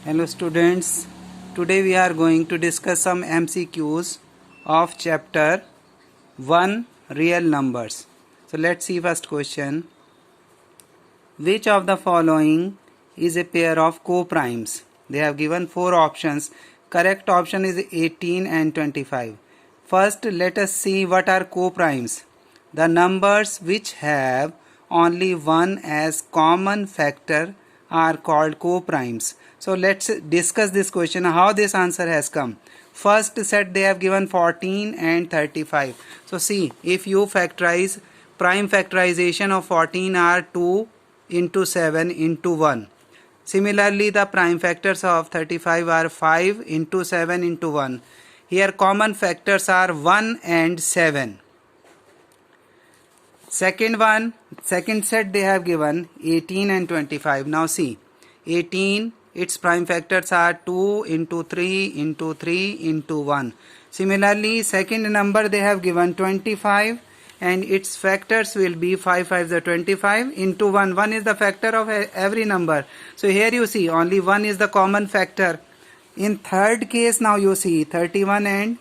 Hello students, today we are going to discuss some MCQs of chapter 1 real numbers. So let's see first question. Which of the following is a pair of co-primes? They have given 4 options. Correct option is 18 and 25. First let us see what are co-primes. The numbers which have only one as common factor are called co-primes. So let's discuss this question, how this answer has come. First set they have given 14 and 35. So see, if you factorize, prime factorization of 14 are 2 into 7 into 1. Similarly, the prime factors of 35 are 5 into 7 into 1. Here common factors are 1 and 7. Second set they have given 18 and 25. Now see, 18, its prime factors are 2 into 3 into 3 into 1. Similarly, second number they have given 25 and its factors will be 5 5 is 25 into 1. 1 is the factor of every number. So here you see only 1 is the common factor. In third case now you see 31 and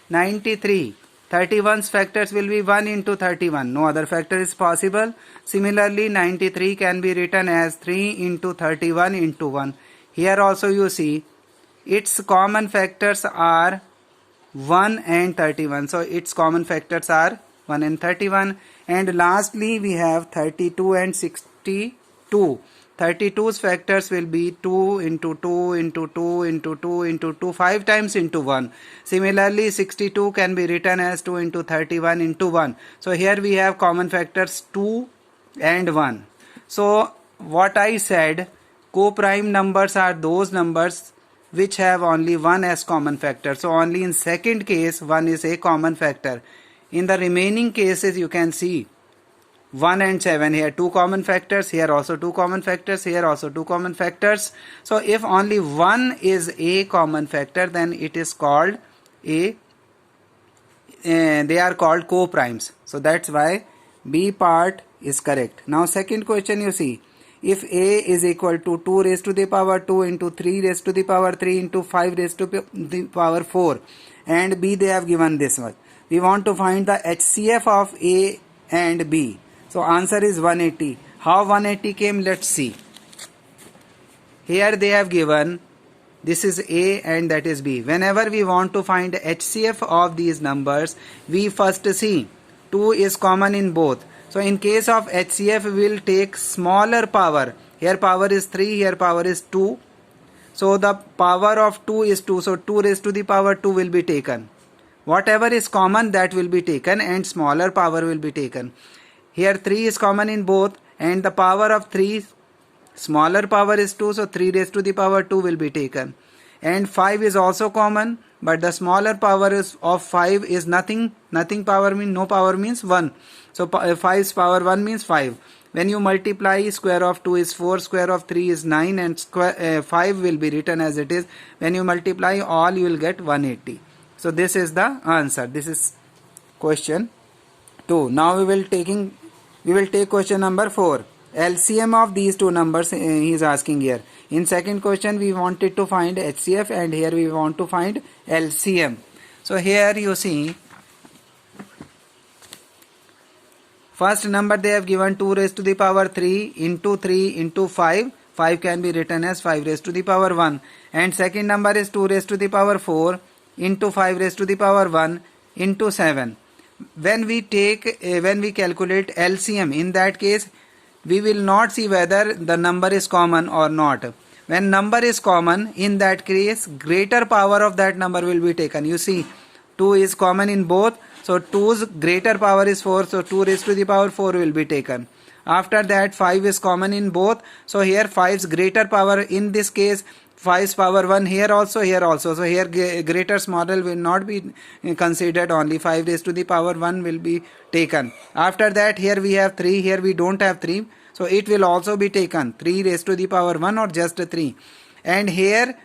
93. 31's factors will be 1 into 31. No other factor is possible. Similarly, 93 can be written as 3 into 31 into 1. Here also you see its common factors are 1 and 31. So its common factors are 1 and 31. And lastly we have 32 and 62. 32's factors will be 2 into 2 into 2 into 2 into 2, 5 times into 1. Similarly, 62 can be written as 2 into 31 into 1. So here we have common factors 2 and 1. So what I said, co-prime numbers are those numbers which have only 1 as common factor. So only in second case 1 is a common factor. In the remaining cases you can see 1 and 7, here 2 common factors, here also 2 common factors, here also 2 common factors. So if only 1 is a common factor, then it is called they are called co-primes. So that's why B part is correct. Now second question you see, if A is equal to 2 raised to the power 2 into 3 raised to the power 3 into 5 raised to the power 4 and B they have given this one. We want to find the HCF of A and B. So answer is 180. How 180 came? Let's see. Here they have given this is A and that is B. Whenever we want to find HCF of these numbers, we first see 2 is common in both. So in case of HCF, we will take smaller power. Here power is 3, here power is 2. So the power of 2 is 2. So 2 raised to the power 2 will be taken. Whatever is common, that will be taken and smaller power will be taken. Here 3 is common in both and the power of 3, smaller power is 2, so 3 raised to the power 2 will be taken. And 5 is also common, but the smaller power is of 5 is nothing. Nothing power means, no power means 1. So 5's power 1 means 5. When you multiply, square of 2 is 4, square of 3 is 9 and 5 will be written as it is. When you multiply all, you will get 180. So this is the answer. This is question 2. Now we will take question number 4. LCM of these two numbers he is asking here. In second question we wanted to find HCF and here we want to find LCM. So here you see first number they have given 2 raised to the power 3 into 5. 5 can be written as 5 raised to the power 1. And second number is 2 raised to the power 4 into 5 raised to the power 1 into 7. When we calculate LCM, in that case we will not see whether the number is common or not. When number is common, in that case greater power of that number will be taken. You see 2 is common in both, so 2's greater power is 4, so 2 raised to the power 4 will be taken. After that 5 is common in both, so here 5's greater power, in this case 5's power 1 here also, here also. So here greater smaller will not be considered, only 5 raised to the power 1 will be taken. After that here we have 3, here we don't have 3. So it will also be taken, 3 raised to the power 1 or just 3. And here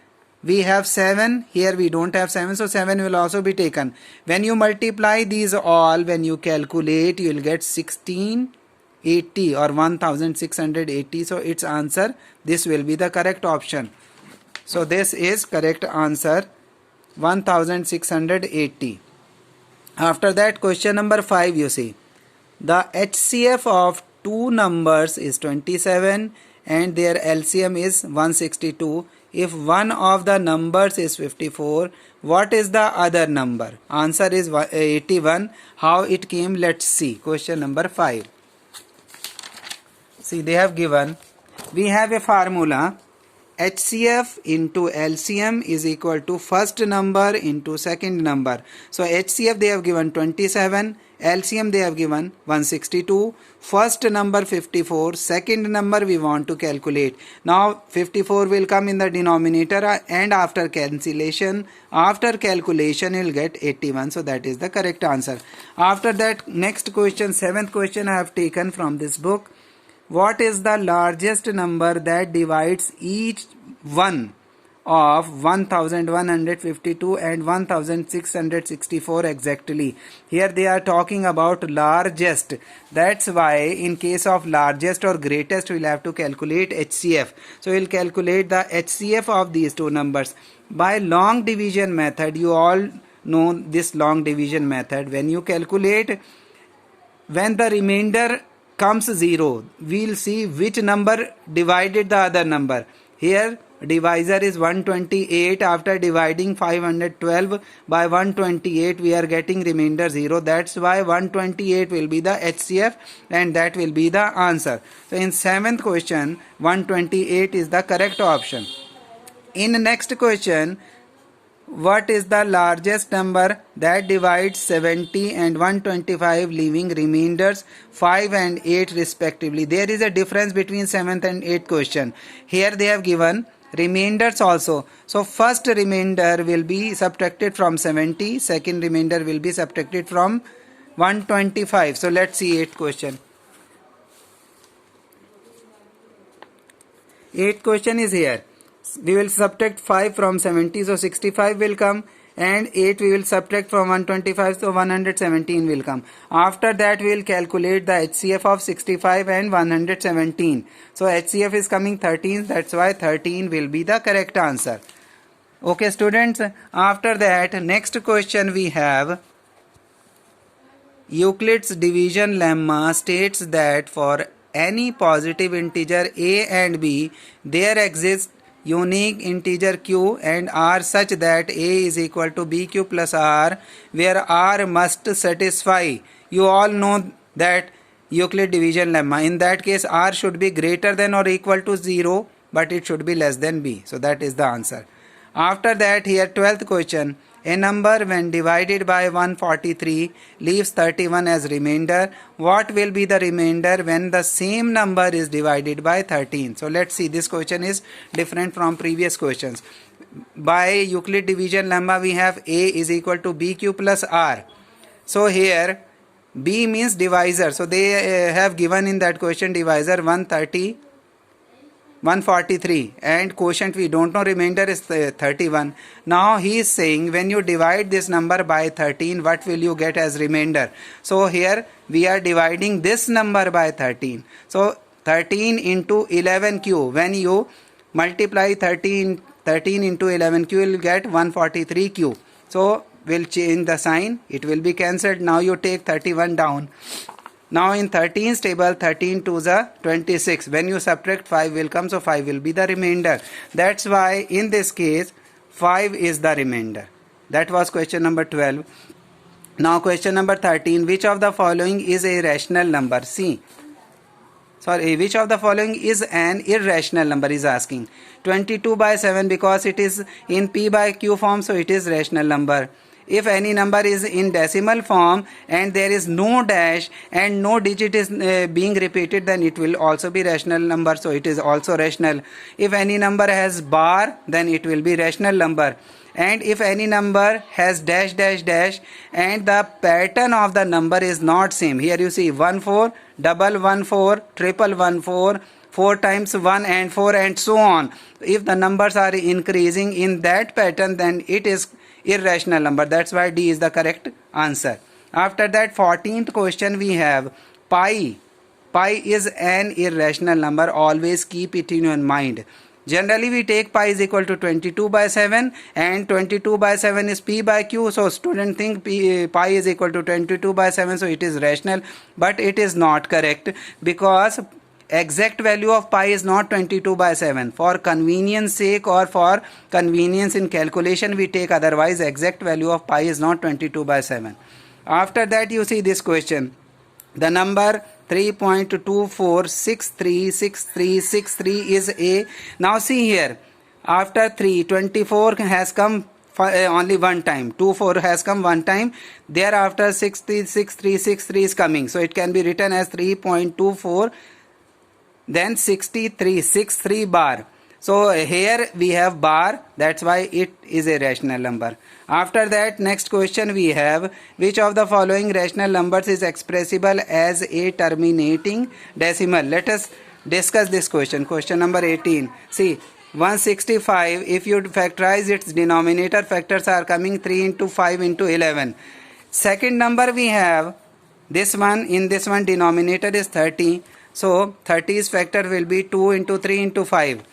we have 7, here we don't have 7, so 7 will also be taken. When you multiply these all, when you calculate, you will get 1680 or 1680. So its answer, this will be the correct option. So this is correct answer, 1680. After that, question number 5, you see. The HCF of two numbers is 27 and their LCM is 162. If one of the numbers is 54, what is the other number? Answer is 81. How it came? Let's see. Question number 5. See, they have given, we have a formula, HCF into LCM is equal to first number into second number. So HCF they have given 27, LCM they have given 162, first number 54, second number we want to calculate. Now 54 will come in the denominator and after calculation you will get 81. So that is the correct answer. After that, next question, 7th question I have taken from this book. What is the largest number that divides each one of 1152 and 1664 exactly? Here they are talking about largest. That's why in case of largest or greatest we will have to calculate HCF. So we will calculate the HCF of these two numbers by long division method. You all know this long division method. When you calculate, when the remainder comes 0, we'll see which number divided the other number. Here divisor is 128. After dividing 512 by 128 we are getting remainder 0. That's why 128 will be the HCF and that will be the answer. So in 7th question 128 is the correct option. In next question, what is the largest number that divides 70 and 125 leaving remainders 5 and 8 respectively? There is a difference between 7th and 8th question. Here they have given remainders also. So first remainder will be subtracted from 70, second remainder will be subtracted from 125. So let's see 8th question. 8th question is here. We will subtract 5 from 70, so 65 will come, and 8 we will subtract from 125, so 117 will come. After that we will calculate the HCF of 65 and 117. So HCF is coming 13, that's why 13 will be the correct answer. Okay students, after that next question we have, Euclid's division lemma states that for any positive integer a and b, there exists unique integer q and r such that a is equal to bq plus r, where r must satisfy. You all know that Euclid division lemma. In that case r should be greater than or equal to 0, but it should be less than b. So that is the answer. After that, here 12th question. A number when divided by 143 leaves 31 as remainder. What will be the remainder when the same number is divided by 13? So let's see, this question is different from previous questions. By Euclid division lemma we have a is equal to bq plus r. So here b means divisor. So they have given in that question divisor 143 and quotient we don't know, remainder is 31. Now he is saying when you divide this number by 13, what will you get as remainder? So here we are dividing this number by 13. So 13 into 11q, when you multiply 13 into 11q, you will get 143q. So we'll change the sign, it will be cancelled. Now you take 31 down. Now in 13's table, 13 to the 26. When you subtract 5 will come, so 5 will be the remainder. That's why in this case 5 is the remainder. That was question number 12. Now question number 13. Which of the following is a rational number? See. Sorry, which of the following is an irrational number is asking. 22 by 7, because it is in p by q form, so it is rational number. If any number is in decimal form and there is no dash and no digit is being repeated, then it will also be rational number, so it is also rational. If any number has bar, then it will be rational number. And if any number has dash dash dash and the pattern of the number is not same, here you see 1 4, double 1 4, triple 1 4, 4 times 1 and 4 and so on. If the numbers are increasing in that pattern, then it is irrational number. That's why D is the correct answer. After that, 14th question we have pi. Pi is an irrational number. Always keep it in your mind. Generally we take pi is equal to 22 by 7 and 22 by 7 is p by q. So student think pi is equal to 22 by 7, so it is rational, but it is not correct because exact value of pi is not 22 by 7. For convenience sake or for convenience in calculation we take, otherwise exact value of pi is not 22 by 7. After that you see this question. The number 3.24636363 is A. Now see here, after 3, 24 has come only one time, 24 has come one time, thereafter 63363 is coming, so it can be written as 3.24 then 63 bar. So here we have bar, that's why it is a rational number. After that, next question we have, which of the following rational numbers is expressible as a terminating decimal? Let us discuss this question. Question number 18. See, 165, if you factorize its denominator, factors are coming 3 into 5 into 11. Second number we have, this one, in this one denominator is 30. So 30's factor will be 2 into 3 into 5.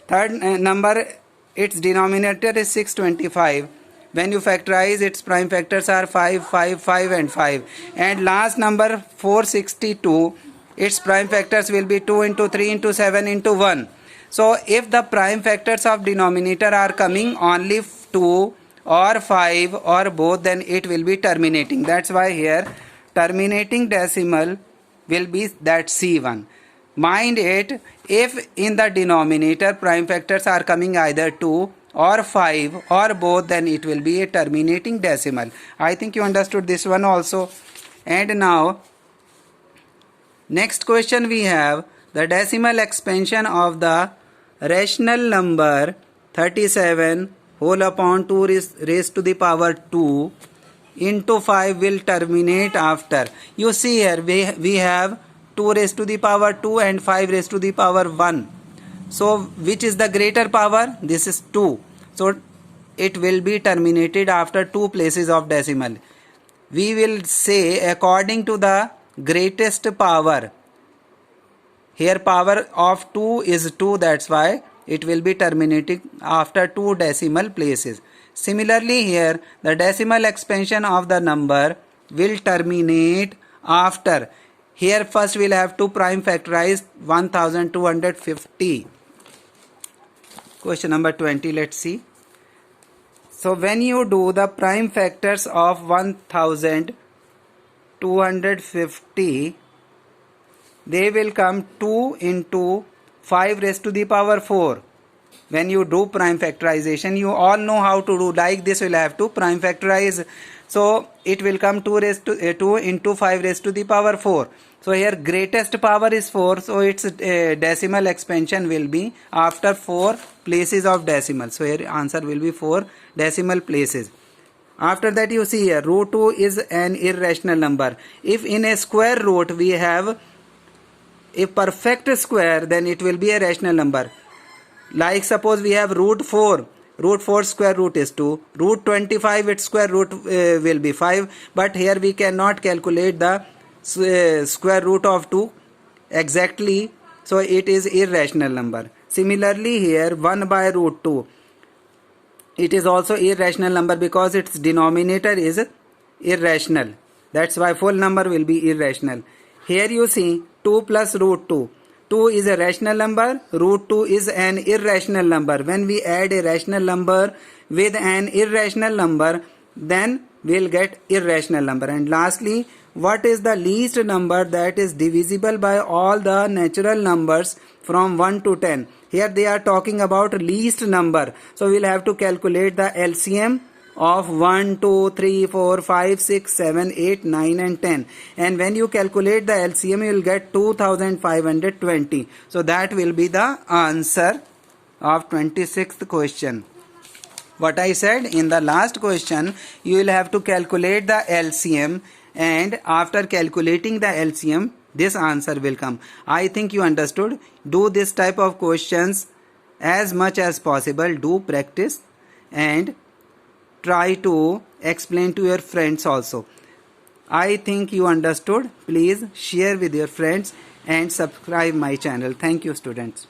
Third number, its denominator is 625. When you factorize, its prime factors are 5, 5, 5 and 5. And last number 462, its prime factors will be 2 into 3 into 7 into 1. So if the prime factors of denominator are coming only 2 or 5 or both, then it will be terminating. That's why here terminating decimal will be that C1. Mind it, if in the denominator prime factors are coming either 2 or 5 or both, then it will be a terminating decimal. I think you understood this one also. And now next question we have, the decimal expansion of the rational number 37 whole upon 2 raised to the power 2 into 5 will terminate after. You see here we have 2 raised to the power 2 and 5 raised to the power 1. So which is the greater power? This is 2. So it will be terminated after 2 places of decimal. We will say according to the greatest power. Here power of 2 is 2, that's why it will be terminating after 2 decimal places. Similarly here, the decimal expansion of the number will terminate after. Here first we'll have to prime factorize 1250. Question number 20, let's see. So when you do the prime factors of 1250, they will come 2 into 5 raised to the power 4. When you do prime factorization, you all know how to do. Like this, we'll have to prime factorize. So it will come 2 into 5 raised to the power 4. So here greatest power is 4. So its decimal expansion will be after 4 places of decimal. So here answer will be 4 decimal places. After that you see here, root 2 is an irrational number. If in a square root we have a perfect square, then it will be a rational number. Like suppose we have root 4. Root 4 square root is 2. Root 25, its square root will be 5. But here we cannot calculate the square root of 2 exactly. So it is irrational number. Similarly here 1 by root 2. It is also irrational number because its denominator is irrational. That's why full number will be irrational. Here you see 2 plus root 2. 2 is a rational number, root 2 is an irrational number. When we add a rational number with an irrational number, then we'll get irrational number. And lastly, what is the least number that is divisible by all the natural numbers from 1 to 10? Here they are talking about least number. So we'll have to calculate the LCM of 1, 2, 3, 4, 5, 6, 7, 8, 9 and 10. And when you calculate the LCM, you will get 2520. So that will be the answer of 26th question. What I said in the last question, you will have to calculate the LCM, and after calculating the LCM, this answer will come. I think you understood. Do this type of questions as much as possible. Do practice and try to explain to your friends also. I think you understood. Please share with your friends and subscribe my channel. Thank you, students.